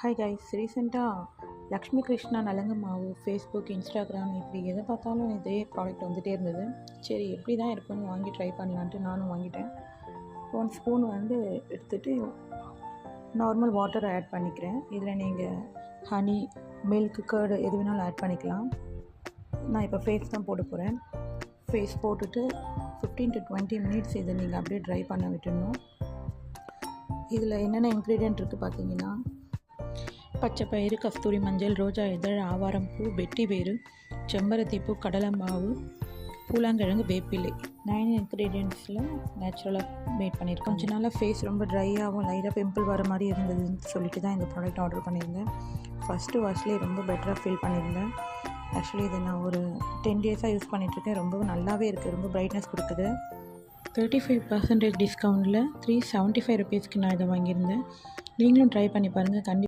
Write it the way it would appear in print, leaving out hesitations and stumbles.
Hi guys, ரீசெண்டாக லக்ஷ்மி கிருஷ்ணா நலங்கு மாவு ஃபேஸ்புக், இன்ஸ்டாகிராம் இப்படி எதை பார்த்தாலும் இதே ப்ராடக்ட் வந்துகிட்டே இருந்தது. சரி எப்படி தான் இருக்குன்னு வாங்கி ட்ரை பண்ணலான்ட்டு நானும் வாங்கிட்டேன். 1 ஸ்பூன் எடுத்துகிட்டு நார்மல் வாட்டரை ஆட் பண்ணிக்கிறேன். இதில் நீங்கள் ஹனி, மில்க், கர்டு எது வேணாலும் ஆட் பண்ணிக்கலாம். நான் இப்போ ஃபேஸ் தான் போட போகிறேன். ஃபேஸ் போட்டுட்டு 15 to 20 மினிட்ஸ் இதை நீங்கள் அப்படியே ட்ரை பண்ண விட்டுடணும். இதில் என்னென்ன இன்க்ரீடியன்ட் இருக்குது பார்த்தீங்கன்னா, பச்சை பயிறு, கஸ்தூரி மஞ்சள், ரோஜா இதழ், ஆவாரம்பூ, வெட்டி வேறு, செம்பருத்தி பூ, கடலை மாவு, பூலாங்கிழங்கு, வேப்பிலை. 9 இன்க்ரீடியன்ட்ஸில் நேச்சுரலாக மேட் பண்ணியிருக்கேன். கொஞ்ச நாளாக ஃபேஸ் ரொம்ப ட்ரையாகவும் லைட்டாக பிம்பிள் வர மாதிரி இருந்ததுன்னு சொல்லிட்டு தான் இந்த ப்ராடக்ட் ஆர்டர் பண்ணியிருந்தேன். ஃபஸ்ட்டு வாஷ்லேயே ரொம்ப பெட்டராக ஃபீல் பண்ணியிருந்தேன். ஆக்சுவலி இதை நான் ஒரு 10 டேஸாக யூஸ் பண்ணிகிட்ருக்கேன். ரொம்ப நல்லாவே இருக்குது, ரொம்ப பிரைட்னஸ் கொடுக்குது. 35% டிஸ்கவுண்ட்டில் 375 ருபீஸ்க்கு நான் இதை வாங்கியிருந்தேன். நீங்களும் ட்ரை பண்ணி பாருங்கள். கண்டிப்பாக